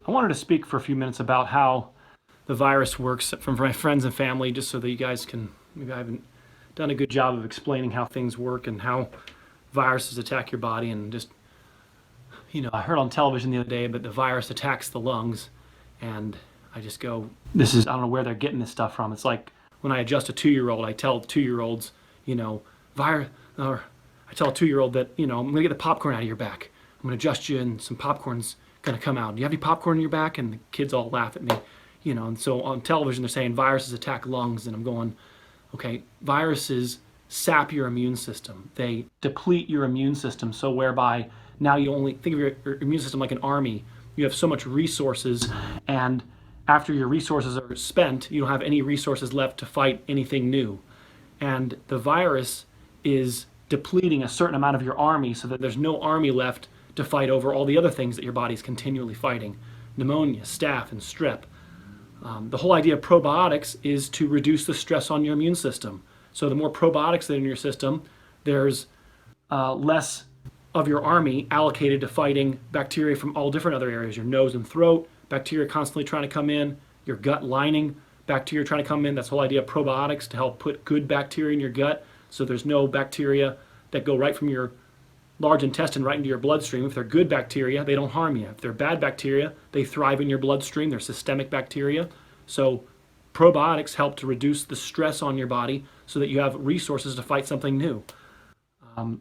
I wanted to speak for a few minutes about how the virus works from my friends and family, just so that you guys can, maybe I haven't done a good job of explaining how things work and how viruses attack your body. And just, I heard on television the other day, but the virus attacks the lungs. And I just go, I don't know where they're getting this stuff from. It's like when I adjust a 2-year-old, I tell 2-year-olds, virus, or I tell a 2-year-old that, I'm going to get the popcorn out of your back. I'm going to adjust you and some popcorn's going to come out. Do you have any popcorn in your back? And the kids all laugh at me, and so on television they're saying viruses attack lungs, and I'm going, okay, viruses sap your immune system. They deplete your immune system, so whereby now you only think of your immune system like an army. You have so much resources, and after your resources are spent, you don't have any resources left to fight anything new. And the virus is depleting a certain amount of your army so that there's no army left to fight over all the other things that your body's continually fighting. Pneumonia, staph, and strep. The whole idea of probiotics is to reduce the stress on your immune system. So the more probiotics that are in your system, there's less of your army allocated to fighting bacteria from all different other areas. Your nose and throat, bacteria constantly trying to come in. Your gut lining, bacteria trying to come in. That's the whole idea of probiotics, to help put good bacteria in your gut, so there's no bacteria that go right from your large intestine right into your bloodstream. If they're good bacteria, they don't harm you. If they're bad bacteria, they thrive in your bloodstream. They're systemic bacteria. So probiotics help to reduce the stress on your body so that you have resources to fight something new. I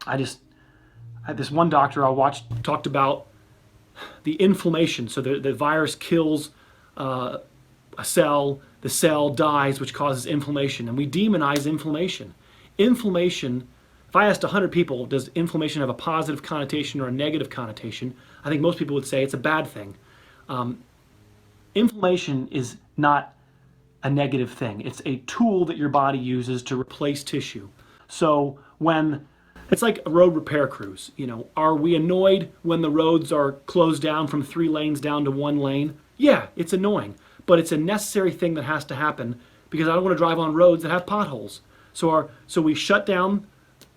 had this one doctor I watched talked about the inflammation. So the virus kills a cell, the cell dies, which causes inflammation, and we demonize inflammation. Inflammation, if I asked 100 people, does inflammation have a positive connotation or a negative connotation? I think most people would say it's a bad thing. Inflammation is not a negative thing. It's a tool that your body uses to replace tissue. So it's like road repair crews. Are we annoyed when the roads are closed down from 3 lanes down to 1 lane? Yeah, it's annoying, but it's a necessary thing that has to happen, because I don't want to drive on roads that have potholes. So we shut down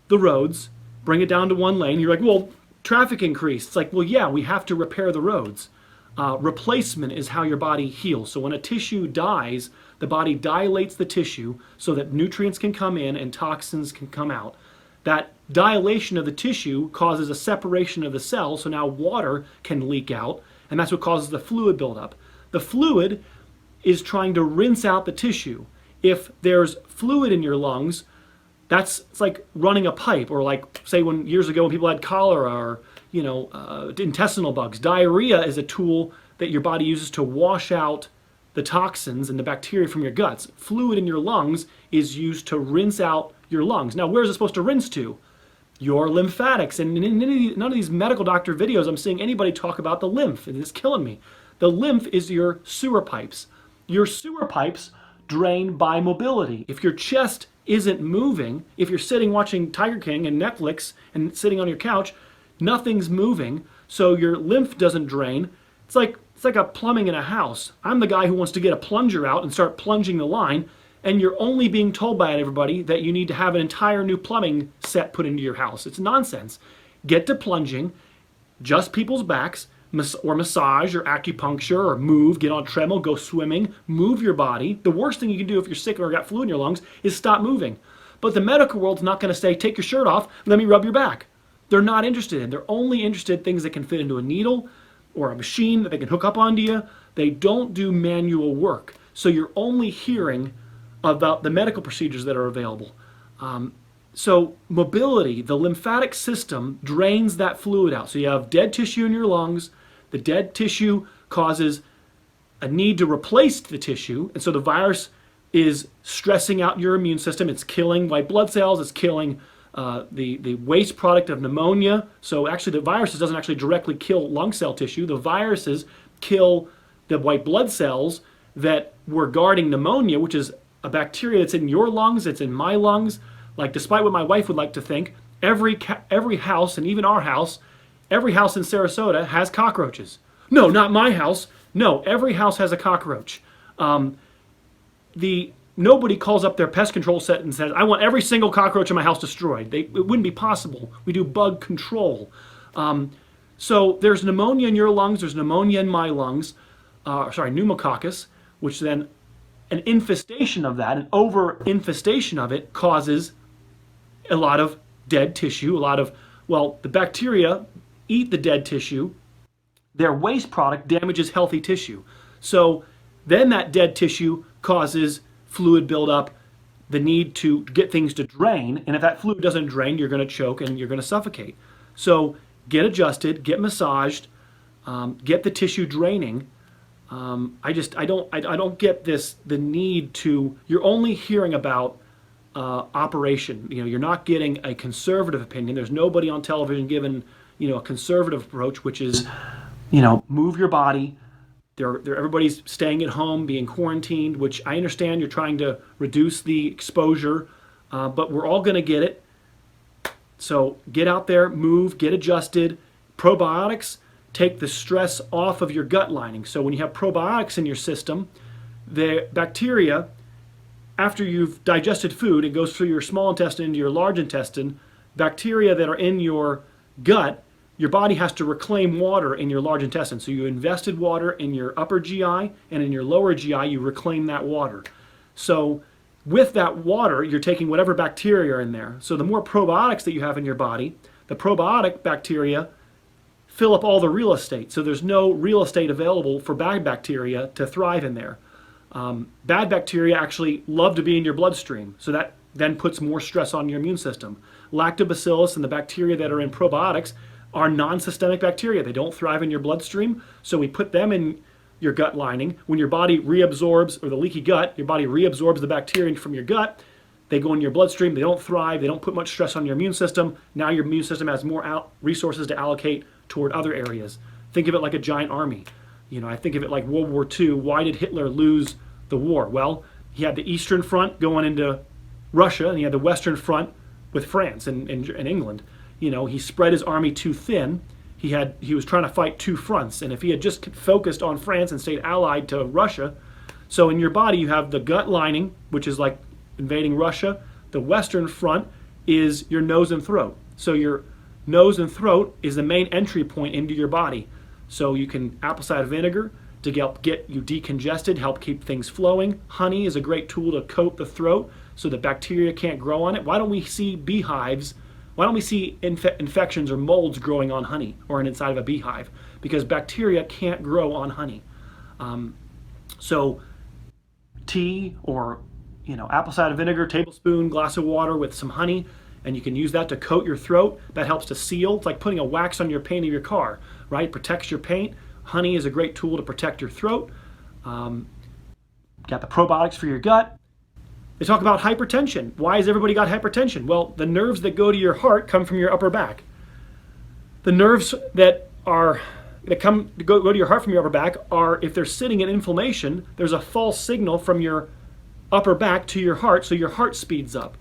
the roads, bring it down to 1 lane. You're like, well, traffic increased. It's like, well, yeah, we have to repair the roads. Replacement is how your body heals. So when a tissue dies, the body dilates the tissue so that nutrients can come in and toxins can come out. That dilation of the tissue causes a separation of the cell, so now water can leak out, and that's what causes the fluid buildup. The fluid is trying to rinse out the tissue. If there's fluid in your lungs, it's like running a pipe, or like, say, years ago when people had cholera or intestinal bugs. Diarrhea is a tool that your body uses to wash out the toxins and the bacteria from your guts. Fluid in your lungs is used to rinse out your lungs. Now, where is it supposed to rinse to? Your lymphatics. And in none of these medical doctor videos I'm seeing anybody talk about the lymph, and it's killing me. The lymph is your sewer pipes. Your sewer pipes drain by mobility. If your chest isn't moving, if you're sitting watching Tiger King and Netflix and sitting on your couch, nothing's moving, so your lymph doesn't drain. It's like a plumbing in a house. I'm the guy who wants to get a plunger out and start plunging the line, and you're only being told by everybody that you need to have an entire new plumbing set put into your house. It's nonsense. Get to plunging, adjust people's backs, or massage or acupuncture, or move, get on a treadmill, go swimming, move your body. The worst thing you can do if you're sick or got flu in your lungs is stop moving. But the medical world's not going to say, take your shirt off, let me rub your back. They're not interested in. They're only interested in things that can fit into a needle or a machine that they can hook up onto you. They don't do manual work. So you're only hearing about the medical procedures that are available. So mobility, the lymphatic system drains that fluid out. So you have dead tissue in your lungs. The dead tissue causes a need to replace the tissue. And so the virus is stressing out your immune system. It's killing white blood cells. It's killing the waste product of pneumonia. So actually the viruses doesn't actually directly kill lung cell tissue. The viruses kill the white blood cells that were guarding pneumonia, which is a bacteria that's in your lungs, it's in my lungs. Like, despite what my wife would like to think, every house, and even our house, every house in Sarasota has cockroaches. No, not my house. No, every house has a cockroach. Nobody calls up their pest control set and says, I want every single cockroach in my house destroyed. It wouldn't be possible. We do bug control. So there's pneumonia in your lungs, there's pneumonia in my lungs, pneumococcus, which then an infestation of that, an over infestation of it causes a lot of dead tissue, the bacteria eat the dead tissue, their waste product damages healthy tissue. So then that dead tissue causes fluid buildup, the need to get things to drain, and if that fluid doesn't drain, you're going to choke and you're going to suffocate. So get adjusted, get massaged, get the tissue draining. I don't get the need to. You're only hearing about operation. You're not getting a conservative opinion. There's nobody on television giving a conservative approach, which is move your body. Everybody's staying at home, being quarantined, which I understand you're trying to reduce the exposure, but we're all going to get it. So get out there, move, get adjusted. Probiotics take the stress off of your gut lining. So when you have probiotics in your system, the bacteria, after you've digested food, it goes through your small intestine into your large intestine. Bacteria that are in your gut, your body has to reclaim water in your large intestine. So you invested water in your upper GI, and in your lower GI, you reclaim that water. So with that water, you're taking whatever bacteria are in there. So the more probiotics that you have in your body, the probiotic bacteria fill up all the real estate. So there's no real estate available for bad bacteria to thrive in there. Bad bacteria actually love to be in your bloodstream. So that then puts more stress on your immune system. Lactobacillus and the bacteria that are in probiotics are non-systemic bacteria. They don't thrive in your bloodstream, so we put them in your gut lining. When your body reabsorbs, or the leaky gut, your body reabsorbs the bacteria from your gut, they go in your bloodstream, they don't thrive, they don't put much stress on your immune system. Now your immune system has more resources to allocate toward other areas. Think of it like a giant army. I think of it like World War II. Why did Hitler lose the war? Well, he had the Eastern Front going into Russia, and he had the Western Front with France and England. He spread his army too thin. He was trying to fight two fronts, and if he had just focused on France and stayed allied to Russia, so in your body you have the gut lining, which is like invading Russia. The Western Front is your nose and throat. So your nose and throat is the main entry point into your body. So you can apple cider vinegar to help get you decongested, help keep things flowing. Honey is a great tool to coat the throat so the bacteria can't grow on it. Why don't we see beehives? Why don't we see infections or molds growing on honey or inside of a beehive? Because bacteria can't grow on honey. So tea or apple cider vinegar, tablespoon, glass of water with some honey, and you can use that to coat your throat. That helps to seal. It's like putting a wax on your paint of your car, right? It protects your paint. Honey is a great tool to protect your throat. Got the probiotics for your gut. They talk about hypertension. Why has everybody got hypertension? Well, the nerves that go to your heart come from your upper back. The nerves that go to your heart from your upper back are, if they're sitting in inflammation, there's a false signal from your upper back to your heart, so your heart speeds up.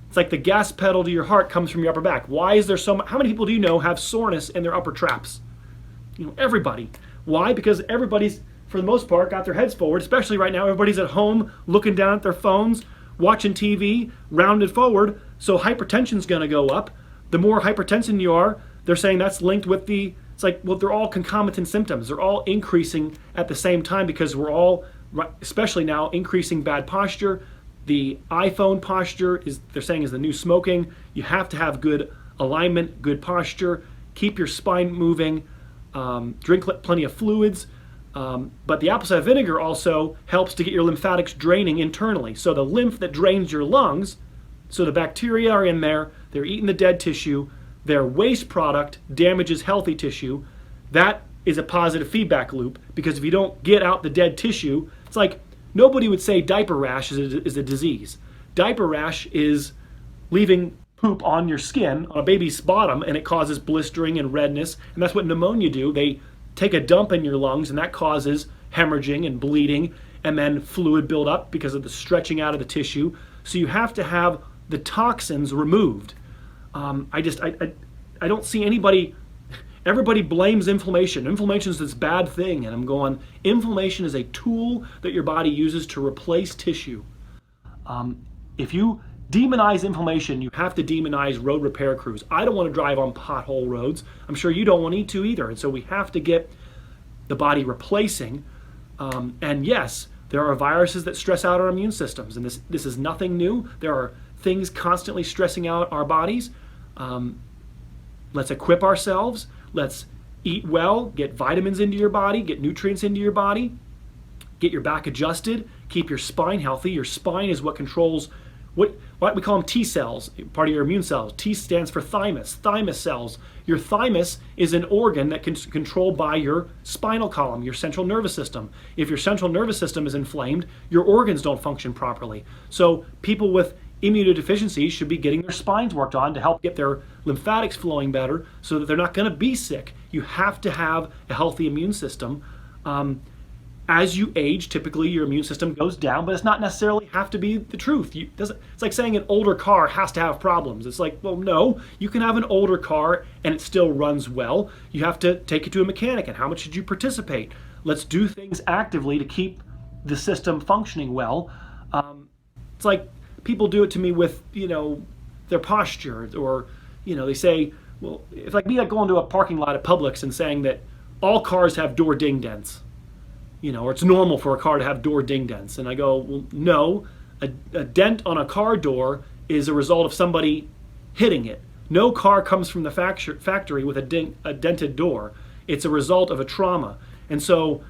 It's like the gas pedal to your heart comes from your upper back. Why is there so much? How many people do you know have soreness in their upper traps? Everybody. Why? Because everybody's, for the most part, got their heads forward, especially right now. Everybody's at home looking down at their phones, watching TV, rounded forward, so hypertension's going to go up. The more hypertension you are, they're saying that's linked with they're all concomitant symptoms. They're all increasing at the same time because we're all, especially now, increasing bad posture. The iPhone posture they're saying is the new smoking. You have to have good alignment, good posture, keep your spine moving, drink plenty of fluids. But the apple cider vinegar also helps to get your lymphatics draining internally. So the lymph that drains your lungs, so the bacteria are in there, they're eating the dead tissue, their waste product damages healthy tissue. That is a positive feedback loop, because if you don't get out the dead tissue, it's like nobody would say diaper rash is a disease. Diaper rash is leaving poop on your skin, on a baby's bottom, and it causes blistering and redness, and that's what pneumonia do. They take a dump in your lungs, and that causes hemorrhaging and bleeding, and then fluid buildup because of the stretching out of the tissue. So you have to have the toxins removed. I don't see anybody. Everybody blames inflammation. Inflammation is this bad thing, and I'm going, inflammation is a tool that your body uses to replace tissue. If you demonize inflammation, you have to demonize road repair crews. I don't want to drive on pothole roads. I'm sure you don't want to either. And so we have to get the body replacing. And yes, there are viruses that stress out our immune systems, and this is nothing new. There are things constantly stressing out our bodies. Let's equip ourselves. Let's eat well, get vitamins into your body, get nutrients into your body, get your back adjusted, keep your spine healthy. Your spine is what controls what we call them T cells, part of your immune cells. T stands for thymus, thymus cells. Your thymus is an organ that can controlled by your spinal column, your central nervous system. If your central nervous system is inflamed, your organs don't function properly. So people with immunodeficiencies should be getting their spines worked on to help get their lymphatics flowing better so that they're not going to be sick. You have to have a healthy immune system. As you age, typically your immune system goes down, but it's not necessarily have to be the truth. It's like saying an older car has to have problems. It's like, well, no, you can have an older car and it still runs well. You have to take it to a mechanic, and how much should you participate? Let's do things actively to keep the system functioning well. It's like people do it to me with, their posture, or, they say, well, it's like me going to a parking lot at Publix and saying that all cars have door ding dents. Or it's normal for a car to have door ding dents. And I go, well, no, a dent on a car door is a result of somebody hitting it. No car comes from the factory with a dented door. It's a result of a trauma. And so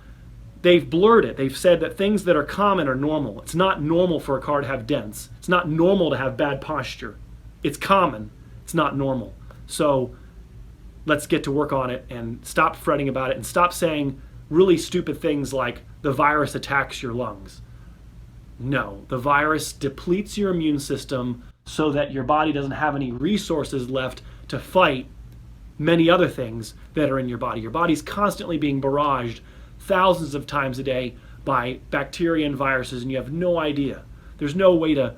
they've blurred it. They've said that things that are common are normal. It's not normal for a car to have dents. It's not normal to have bad posture. It's common. It's not normal. So let's get to work on it and stop fretting about it and stop saying really stupid things like the virus attacks your lungs. No, the virus depletes your immune system so that your body doesn't have any resources left to fight many other things that are in your body. Your body's constantly being barraged thousands of times a day by bacteria and viruses, and you have no idea. There's no way to,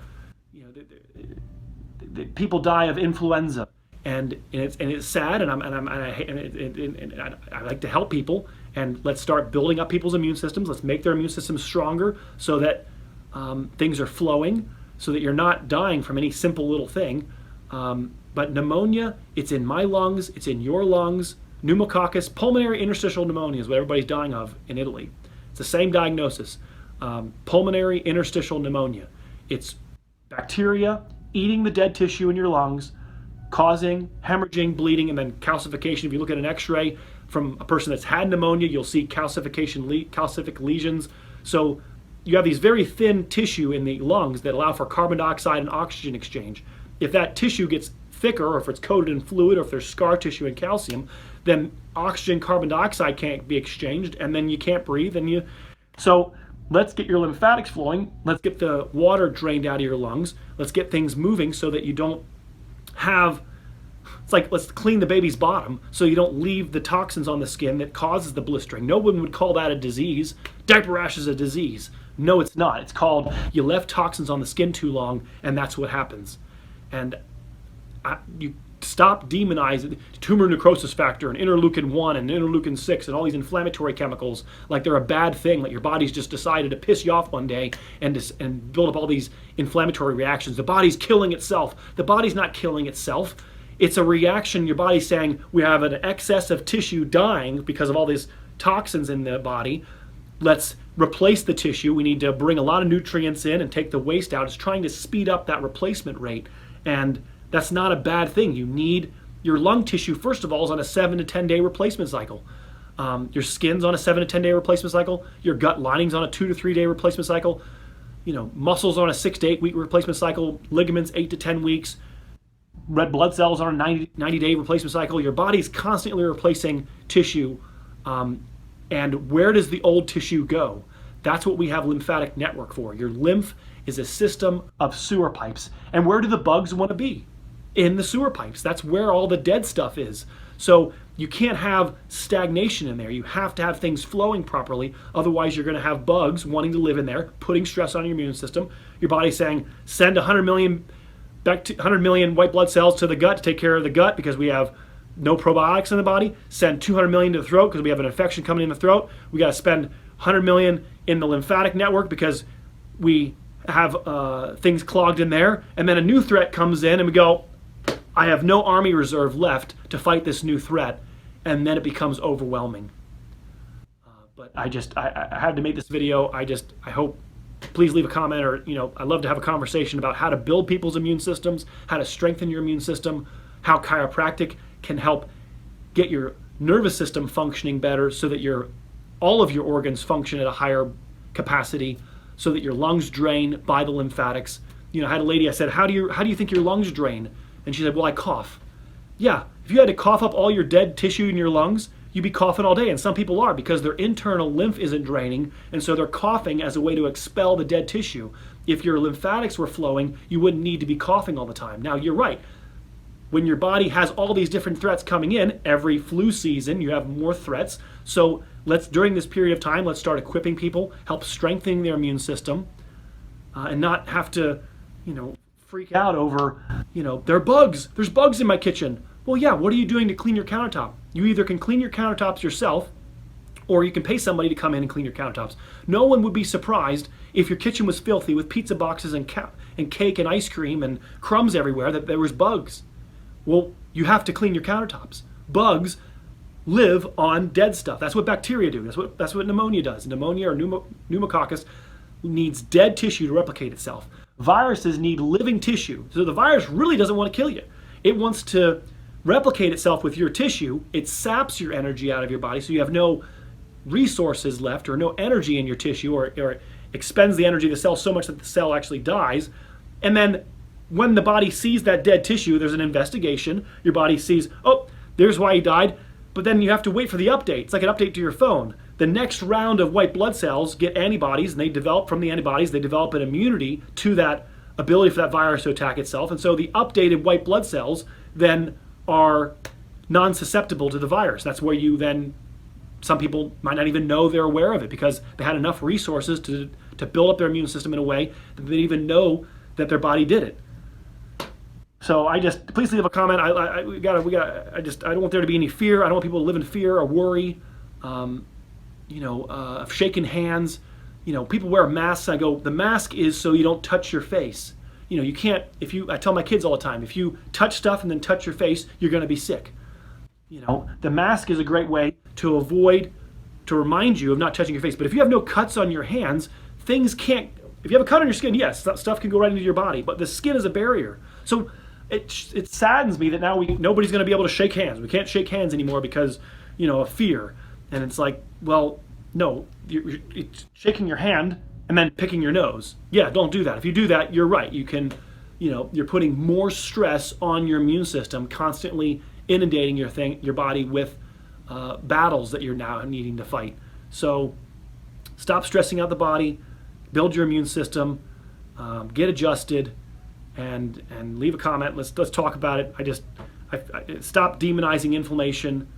people die of influenza, and it's sad, and I like to help people. And let's start building up people's immune systems. Let's make their immune systems stronger so that things are flowing, so that you're not dying from any simple little thing. But pneumonia, it's in my lungs, it's in your lungs. Pneumococcus, pulmonary interstitial pneumonia is what everybody's dying of in Italy. It's the same diagnosis. Pulmonary interstitial pneumonia. It's bacteria eating the dead tissue in your lungs, causing hemorrhaging, bleeding, and then calcification. If you look at an x-ray from a person that's had pneumonia, you'll see calcific lesions. So you have these very thin tissue in the lungs that allow for carbon dioxide and oxygen exchange. If that tissue gets thicker, or if it's coated in fluid, or if there's scar tissue and calcium, then oxygen, carbon dioxide can't be exchanged, and then you can't breathe. So let's get your lymphatics flowing. Let's get the water drained out of your lungs. Let's get things moving so that you don't have, it's like, let's clean the baby's bottom so you don't leave the toxins on the skin that causes the blistering. No one would call that a disease. Diaper rash is a disease. No, it's not. It's called you left toxins on the skin too long, and that's what happens. And you stop demonizing tumor necrosis factor and interleukin-1 and interleukin-6 and all these inflammatory chemicals like they're a bad thing, like your body's just decided to piss you off one day and build up all these inflammatory reactions. The body's killing itself. The body's not killing itself. It's a reaction. Your body's saying we have an excess of tissue dying because of all these toxins in the body. Let's replace the tissue. We need to bring a lot of nutrients in and take the waste out. It's trying to speed up that replacement rate. And that's not a bad thing. You need your lung tissue, first of all, is on a 7 to 10 day replacement cycle. Your skin's on a 7 to 10 day replacement cycle. Your gut lining's on a 2 to 3 day replacement cycle. Muscles on a 6 to 8 week replacement cycle. Ligaments 8 to 10 weeks. Red blood cells on a 90 day replacement cycle. Your body's constantly replacing tissue. And where does the old tissue go? That's what we have lymphatic network for. Your lymph is a system of sewer pipes. And where do the bugs want to be? In the sewer pipes. That's where all the dead stuff is. So you can't have stagnation in there. You have to have things flowing properly. Otherwise, you're going to have bugs wanting to live in there, putting stress on your immune system. Your body's saying, send 100 million white blood cells to the gut to take care of the gut because we have no probiotics in the body. Send 200 million to the throat because we have an infection coming in the throat. We got to spend 100 million in the lymphatic network because we have things clogged in there, and then a new threat comes in and we go, I have no army reserve left to fight this new threat, and then it becomes overwhelming. But I had to make this video. I hope, please leave a comment, or I'd love to have a conversation about how to build people's immune systems, how to strengthen your immune system, how chiropractic can help get your nervous system functioning better so that all of your organs function at a higher capacity, so that your lungs drain by the lymphatics. I had a lady, I said, how do you think your lungs drain? And she said, well, I cough. Yeah, if you had to cough up all your dead tissue in your lungs, you'd be coughing all day. And some people are, because their internal lymph isn't draining, and so they're coughing as a way to expel the dead tissue. If your lymphatics were flowing, you wouldn't need to be coughing all the time. Now, you're right. When your body has all these different threats coming in, every flu season you have more threats. So during this period of time, let's start equipping people, help strengthen their immune system, and not have to, freak out over, there are bugs. There's bugs in my kitchen. Well, yeah, what are you doing to clean your countertop? You either can clean your countertops yourself, or you can pay somebody to come in and clean your countertops. No one would be surprised if your kitchen was filthy with pizza boxes and cake and ice cream and crumbs everywhere, that there was bugs. Well, you have to clean your countertops. Bugs live on dead stuff. That's what bacteria do. That's what pneumonia does. Pneumonia or pneumococcus needs dead tissue to replicate itself. Viruses need living tissue. So the virus really doesn't want to kill you. It wants to replicate itself with your tissue. It saps your energy out of your body, so you have no resources left or no energy in your tissue, or it expends the energy of the cell so much that the cell actually dies. And then when the body sees that dead tissue, there's an investigation. Your body sees, oh, there's why he died. But then you have to wait for the update. It's like an update to your phone. The next round of white blood cells get antibodies, and they develop from the antibodies, they develop an immunity to that ability for that virus to attack itself. And so the updated white blood cells then are non-susceptible to the virus. That's where some people might not even know they're aware of it, because they had enough resources to build up their immune system in a way that they didn't even know that their body did it. So please leave a comment. I don't want there to be any fear. I don't want people to live in fear or worry, of shaking hands. People wear masks. I go, the mask is so you don't touch your face. You can't, I tell my kids all the time, if you touch stuff and then touch your face, you're going to be sick. The mask is a great way to remind you of not touching your face. But if you have no cuts on your hands, things can't, if you have a cut on your skin, yes, stuff can go right into your body, but the skin is a barrier. So it saddens me that now nobody's going to be able to shake hands. We can't shake hands anymore because, of fear. And it's like, well, no, you're shaking your hand and then picking your nose. Yeah, don't do that. If you do that, you're right. You can, you're putting more stress on your immune system, constantly inundating your body with battles that you're now needing to fight. So stop stressing out the body, build your immune system, get adjusted, and leave a comment. Let's talk about it. I stop demonizing inflammation.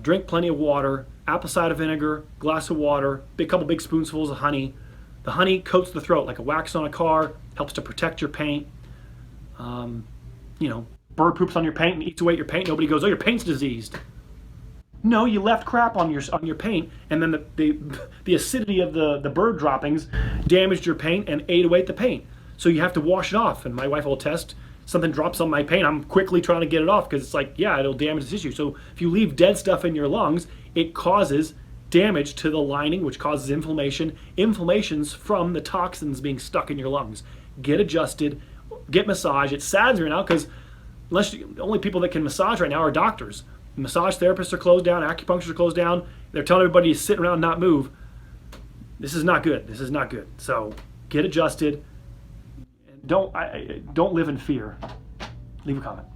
Drink plenty of water, apple cider vinegar, glass of water, couple big spoonfuls of honey. The honey coats the throat like a wax on a car, helps to protect your paint. Bird poops on your paint and eats away at your paint. Nobody goes, oh, your paint's diseased. No, you left crap on your paint, and then the acidity of the bird droppings damaged your paint and ate away at the paint. So you have to wash it off. And my wife will attest, something drops on my paint, I'm quickly trying to get it off, because it's like, yeah, it'll damage the tissue. So if you leave dead stuff in your lungs, it causes damage to the lining, which causes inflammation. Inflammation's from the toxins being stuck in your lungs. Get adjusted, get massage. It saddens me right now, because the only people that can massage right now are doctors. Massage therapists are closed down, acupuncturists are closed down. They're telling everybody to sit around and not move. This is not good. This is not good. So get adjusted. Don't live in fear. Leave a comment.